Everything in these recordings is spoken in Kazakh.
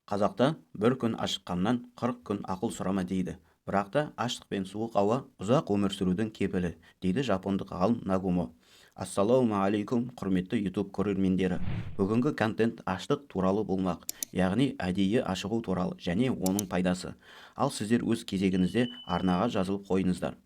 Қазақта бір күн ашыққаннан 40 күн ақыл сұрама дейді. Бірақ та аштық пен суық ауа ұзақ өмір сүрудің кепілі, дейді жапондық ғалым Нагумо. Ассалаумағалейкум, құрметті YouTube көрермендері. Бүгінгі контент аштық туралы болмақ, яғни әдейі ашығу туралы және оның пайдасы. Ал сіздер өз кезегіңізде арнаға жазылып қойыңыздар.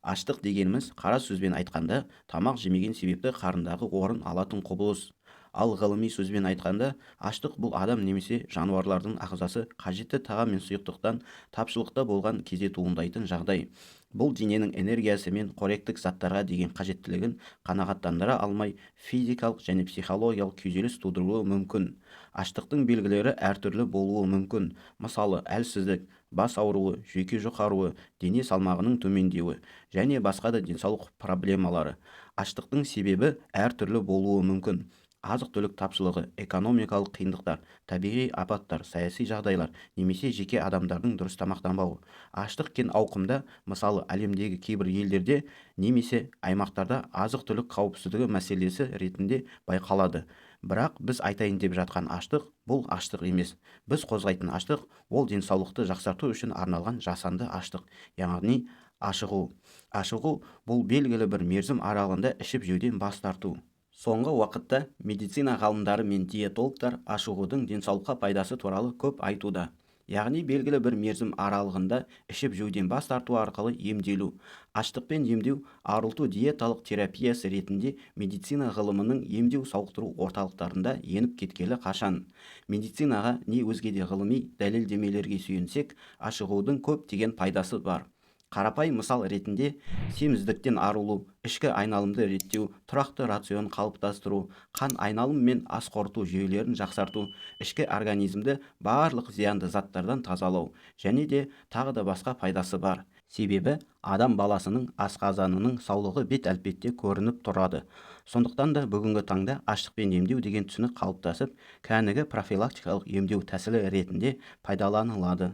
Аштық дегеніміз қара сөзбен айтқанда тамақ жемеген себепті қарындағы орын алатын құбылыс. Ал ғылыми сөзбен айтқанда аштық бұл адам немесе жануарлардың ағзасы қажетті тағам мен сұйықтықтан тапшылықта болған кезде туындайтын жағдай. Бұл дененің энергиясы мен қоректік заттарға деген қажеттілігін қанағаттандыра алмай физикалық және психологиялық күйзеліс тудыруы мүмкін. Аштықтың белгілері әртүрлі болуы мүмкін. Мысалы, әлсіздік, бас ауруы, жүйке жұқаруы, дене салмағының төмендеуі және басқа да денсаулық проблемалары. Аштықтың себебі әртүрлі болуы мүмкін. Азық-түлік тапшылығы, экономикалық қиындықтар, табиғи апаттар, саяси жағдайлар немесе жеке адамдардың дұрыс тамақтанбауы. Аштық кең ауқымда, мысалы әлемдегі кейбір елдерде немесе аймақтарда азық-түлік қауіпсіздігі мәселесі ретінде байқалады. Бірақ біз айтайын деп жатқан аштық бұл аштық емес. Біз қозғайтын аштық ол денсаулықты жақсарту үшін арналған жасанды аштық, яғни ашығу. Ашығу бұл белгілі бір мерзім аралығында ішіп-жеуден бас тарту. Соңғы уақытта медицина ғалымдары мен диетологтар ашығудың денсаулыққа пайдасы туралы көп айтуда. Яғни белгілі бір мерзім аралығында ішіп-жеуден бас тарту арқылы емделу. Аштықпен емдеу арылту диеталық терапиясы ретінде медицина ғылымының емдеу-сауықтыру орталықтарында еніп кеткелі қашан. Медицинаға не өзге де ғылыми дәлелдемелерге сүйенсек, ашығудың көптеген пайдасы бар. Қарапайым мысал ретінде семіздіктен арылу, ішкі айналымды реттеу, тұрақты рацион қалыптастыру, қан айналым мен ас қорыту жүйелерін жақсарту, ішкі организмді барлық зиянды заттардан тазалау және де тағы да басқа пайдасы бар. Себебі адам баласының асқазанының саулығы бет әлпетте көрініп тұрады. Сондықтан да бүгінгі таңда аштықпен емдеу деген түсінік қалыптасып, кәнігі профилактикалық емдеу тәсілі ретінде пайдаланылады.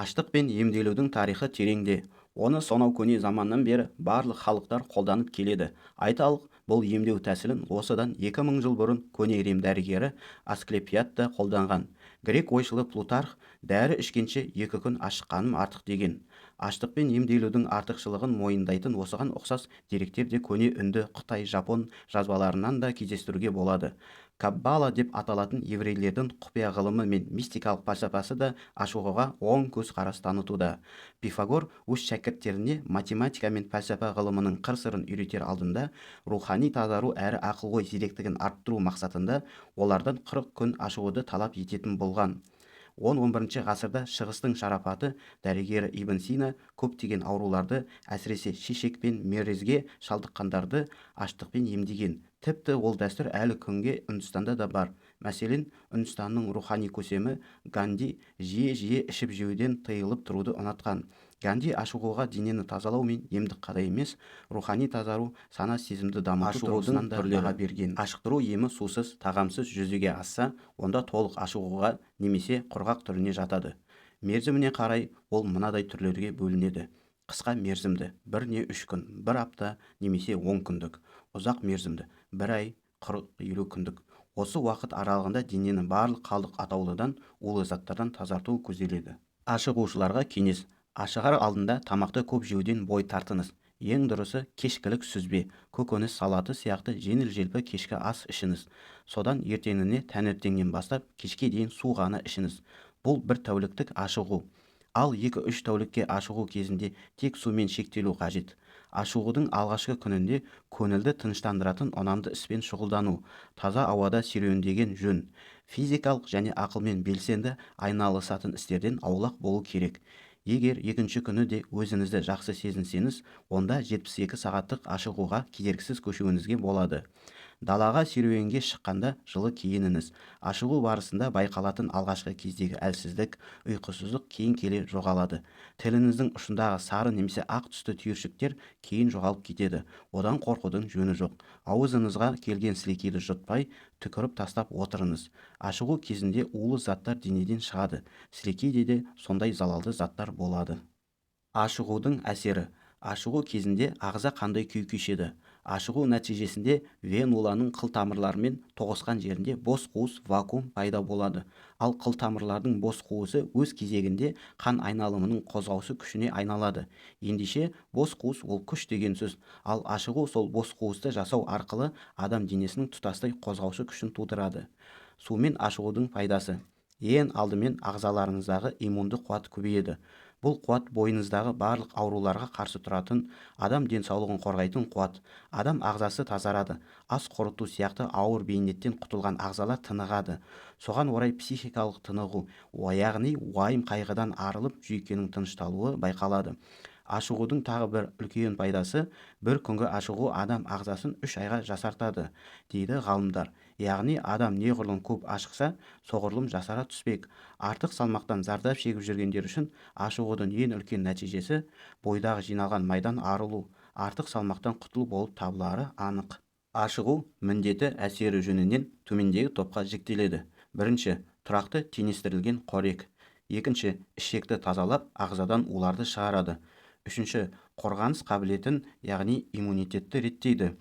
Аштықпен емделудің тарихы тереңде. Оны сонау көне заманнан бері барлық халықтар қолданып келеді. Айталық, бұл емдеу тәсілін осыдан 2000 жыл бұрын көне Рим дәрігері Асклепиад та қолданған. Грек ойшылы Плутарх дәрі ішкенше 2 күн ашыққаным артық деген. Аштықпен емделудің артықшылығын мойындайтын осыған ұқсас деректер де көне үнді, Қытай, Жапон жазбаларынан да кездестіруге болады. Каббала деп аталатын еврейлердің құпия ғылымы мен мистикалық пәлсапасы да ашығуға оң көзқарас танытуда. Пифагор өз шәкірттеріне математика мен пәлсапа ғылымының қыр-сырын үйретер алдында рухани тазару әрі ақыл-ой зеректігін арттыру мақсатында олардан 40 күн ашығуды талап ететін болған. 10-11 ғасырда шығыстың шарапаты дәрігері Ибн Сина көптеген ауруларды, әсіресе шешек пен мерезге шалдыққандарды аштықпен емдеген. Тіпті ол дәстүр әлі күнге Үндістанда да бар. Мәселен, Үндістанның рухани көсемі Ганди жиі-жиі ішіп-жеуден тыйылып тұруды ұнатқан. Ганди ашығуға денені тазалау мен емдік қана емес, рухани тазару, сана сезімді дамыту тұрғысынан да баға берген. Ашықтыру емі сусыз, тағамсыз жүзеге асса, онда толық ашығуға немесе құрғақ түріне жатады. Мерзіміне қарай ол мынадай түрлерге бөлінеді. Қысқа мерзімді, 1 не 3 күн, 1 апта немесе 10 күндік. Ұзақ мерзімді, 1 ай, 40-50 күндік. Осы уақыт аралығында денені барлық қалдық атаулыдан, улы заттардан тазарту көзделеді. Ашығушыларға кеңес: ашығар алдында тамақты көп жеуден бой тартыңыз. Ең дұрысы кешкілік сүзбе, көкөніс салаты сияқты жеңіл-желпі кешкі ас ішіңіз. Содан ертеңіне таңертеңнен бастап кешке дейін су ғана ішіңіз. Бұл 1 тәуліктік ашығу. Ал 2-3 тәулікке ашығу кезінде тек сумен шектелу қажет. Ашығудың алғашқы күнінде көңілді тыныштандыратын ұнамды іспен шұғылдану, таза ауада серуендеген жөн. Физикалық және ақылмен белсенді айналысатын істерден аулақ болу керек. Егер 2-ші күні де өзіңізді жақсы сезінсеңіз, онда 72 сағаттық ашығуға кедергісіз көшуіңізге болады. Далаға серуенге шыққанда жылы киініңіз. Ашығу барысында байқалатын алғашқы кездегі әлсіздік, ұйқысыздық кейін келе жоғалады. Тіліңіздің ұшындағы сары немесе ақ түсті түйіршіктер кейін жоғалып кетеді. Одан қорқудың жөні жоқ. Аузыңызға келген сілекейді жұтпай, түкіріп тастап отырыңыз. Ашығу кезінде улы заттар денеден шығады. Сілекейде де сондай залалды заттар болады. Ашығудың әсері: ашығу кезінде ағза қандай күй кешеді? Ашығу нәтижесінде венуланың қылтамырларымен тоғысқан жерінде бос қуыс вакуум пайда болады. Ал қылтамырлардың бос қуысы өз кезегінде қан айналымының қозғаушы күшіне айналады. Ендеше бос қуыс ол күш деген сөз. Ал ашығу сол бос қуысты жасау арқылы адам денесінің тұтастай қозғаушы күшін тудырады. Сумен ашығудың пайдасы. Ең алдымен ағзаларыңыздағы иммунды қуат көбейеді. Бұл қуат бойыңыздағы барлық ауруларға қарсы тұратын, адам денсаулығын қорғайтын қуат. Адам ағзасы тазарады. Ас қорыту сияқты ауыр бейнеттен құтылған ағзалар тынығады. Соған орай психикалық тынығу, яғни уайым қайғыдан арылып жүйкенің тынышталуы байқалады. Ашығудың тағы бір үлкен пайдасы, бір күнгі ашығу адам ағзасын 3 айға жасартады, дейді ғалымдар. Яғни адам неғұрлым көп ашықса, соғұрлым жасара түспек. Артық салмақтан зардап шегіп жүргендер үшін ашығудың ең үлкен нәтижесі бойдағы жиналған майдан арылу, артық салмақтан құтылу болып табылары анық. Ашығу міндеті әсері жөнінен төмендегі топқа жіктеледі. Бірінші, тұрақты теңестірілген қорек. Екінші, ішекті тазалап, ағзадан уларды шығарады. Үшінші, қорғаныс қабілетін, яғни иммунитетті реттейді.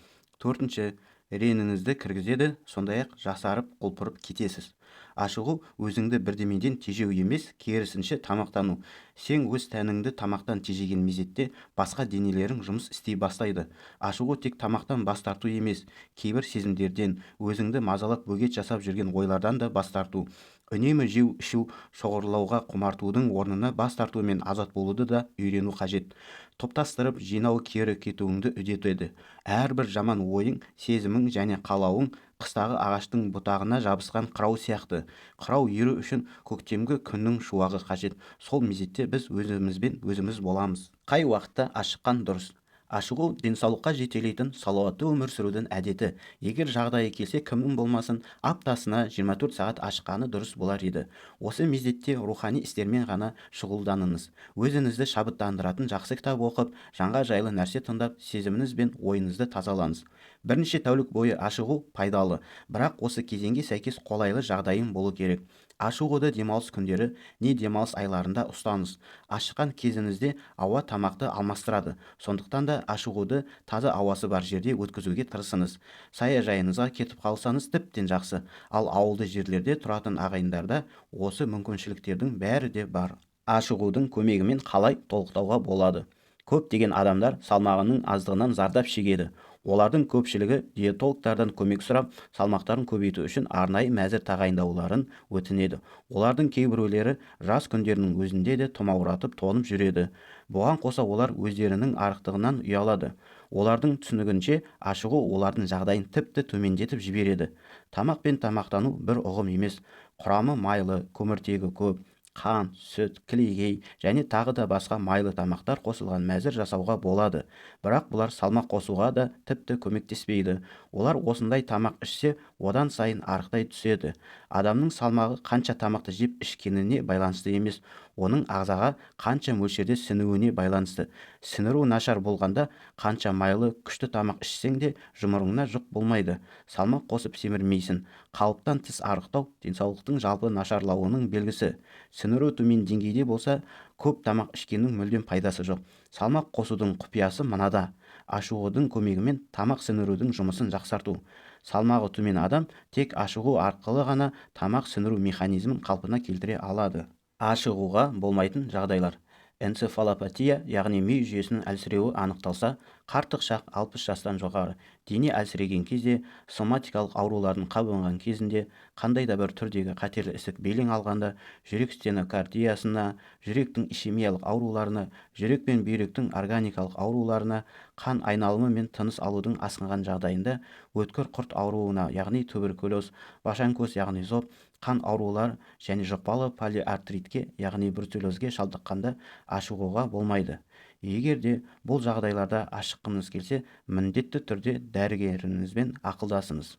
Төртінші, реңіңізді кіргізеді, сондай-ақ жасарып, құлпырып кетесіз. Ашығу өзіңді бірдемеден тежеу емес, керісінше тамақтану. Сен өз тәніңді тамақтан тежеген мезетте басқа денелерің жұмыс істей бастайды. Ашығу тек тамақтан бас тарту емес, кейбір сезімдерден, өзіңді мазалап бөгет жасап жүрген ойлардан да бас тарту. Үнемі жеу, ішу, шоғырлауға құмартудың орнына бас тарту мен азат болуды да үйрену қажет. Топтастырып, жинау кері кетуіңді үдетеді. Әрбір жаман ойың, сезімің және қалауың қыстағы ағаштың бұтағына жабысқан қырау сияқты. Қырау еру үшін көктемгі күннің шуағы қажет. Сол мезетте біз өзімізбен өзіміз боламыз. Қай уақытта ашыққан дұрыс? Ашығу денсаулыққа жетелейтін салауатты өмір сүрудің әдеті. Егер жағдайы келсе, кімнің болмасын, аптасына 24 сағат ашыққаны дұрыс болар еді. Осы мезетте рухани істермен ғана шұғылданыңыз. Өзіңізді шабыттандыратын жақсы кітап оқып, жанға жайлы нәрсе тыңдап, сезіміңіз бен ойыңызды тазалаңыз. Бірнеше тәулік бойы ашығу пайдалы, бірақ осы кезеңге сәйкес қолайлы жағдайың болу керек. Ашығуды демалыс күндері не демалыс айларында ұстаңыз. Ашыққан кезіңізде ауа тамақты алмастырады. Сондықтан да ашығуды таза ауасы бар жерде өткізуге тырысыңыз. Саяжайыңызға кетіп қалсаңыз тіптен жақсы. Ал ауылды жерлерде тұратын ағайындарда осы мүмкіншіліктердің бәрі де бар. Ашығудың көмегімен қалай толықтауға болады? Көптеген адамдар салмағының аздығынан зардап шегеді. Олардың көпшілігі диетологтардан көмек сұрап, салмақтарын көбейту үшін арнайы мәзір тағайындауларын өтінеді. Олардың кейбіреулері жас күндерінің өзінде де тұмауратып тоңып жүреді. Бұған қоса олар өздерінің арықтығынан ұялады. Олардың түсінігінше ашығу олардың жағдайын тіпті төмендетіп жібереді. Тамақ пен тамақтану бір ұғым емес. Құрамы майлы, көміртегі көп, қан, сүт, кілегей және тағы да басқа майлы тамақтар қосылған мәзір жасауға болады. Бірақ бұлар салмақ қосуға да тіпті көмектеспейді. Олар осындай тамақ ішсе, одан сайын арықтай түседі. Адамның салмағы қанша тамақты жеп ішкеніне байланысты емес, оның ағзаға қанша мөлшерде сіңуіне байланысты. Сіңіру нашар болғанда қанша майлы, күшті тамақ ішсең де жұмырыңна жұқ болмайды. Салмақ қосып семірмейсің. Қалыптан тыс арықтау денсаулықтың жалпы нашарлауының белгісі. Сіңіру төмен деңгейде болса, көп тамақ ішкеннің мүлдем пайдасы жоқ. Салмақ қосудың құпиясы мынада: ашығудың көмегімен тамақ сіңірудің жұмысын жақсарту. Салмағы төмен адам тек ашығу арқылы ғана тамақ сіңіру механизмін қалпына келтіре алады. Ашығуға болмайтын жағдайлар. Энцефалопатия, яғни ми жүйесінің әлсіреуі анықталса, қарттық шақ 60 жастан жоғары, дене әлсіреген кезде, соматикалық аурулардың қабынған кезінде, қандай да бір түрдегі қатерлі ісік белең алғанда, жүрек стенокардиясына, жүректің ишемиялық ауруларына, жүрек пен бүйректің органикалық ауруларына, қан айналымы мен тыныс алудың асқынған жағдайында, өткір құрт ауруына, яғни туберкулез, башанкөз, яғни зоб, қан аурулар және жұқпалы полиартритке, яғни бруцеллезге шалдыққанда ашығуға болмайды. Егер де бұл жағдайларда ашыққыңыз келсе, міндетті түрде дәрігеріңізбен ақылдасыңыз.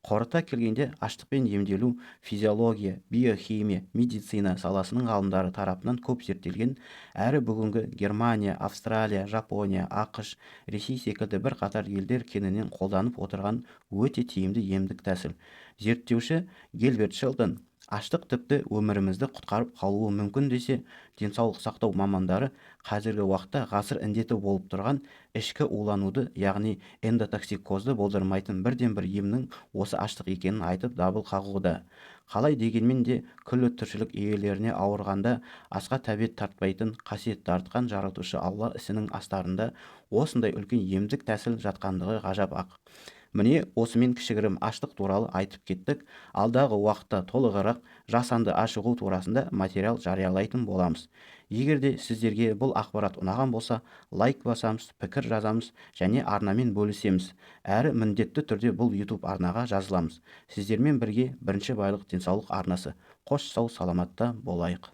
Қорыта келгенде, аштықпен емделу физиология, биохимия, медицина саласының ғалымдары тарапынан көп зерттелген, әрі бүгінгі Германия, Австралия, Жапония, ақш, Ресей секілді бірқатар елдер кеңінен қолданып отырған өте тиімді емдік тәсіл. Зерттеуші Гилберт Шелтон Аштық тіпті өмірімізді құтқарып қалуы мүмкін десе, денсаулық сақтау мамандары қазіргі уақытта ғасыр індеті болып тұрған ішкі улануды, яғни эндотоксикозды болдырмайтын бірден-бір емнің осы аштық екенін айтып дабыл қағуда. Қалай дегенмен де күллі тіршілік иелеріне ауырғанда асқа тәбет тартпайтын қасиетті артқан жаратушы Алла ісінің астарында осындай үлкен емдік тәсіл жатқандығы ғажап-ақ. Міне осымен кішігірім аштық туралы айтып кеттік. Алдағы уақытта толығырақ жасанды ашығу турасында материал жариялайтын боламыз. Егер де сіздерге бұл ақпарат ұнаған болса, лайк басамыз, пікір жазамыз және арнамен бөлісеміз. Әрі міндетті түрде бұл YouTube арнаға жазыламыз. Сіздермен бірге бірінші байлық денсаулық арнасы. Қош сау саламатта болайық.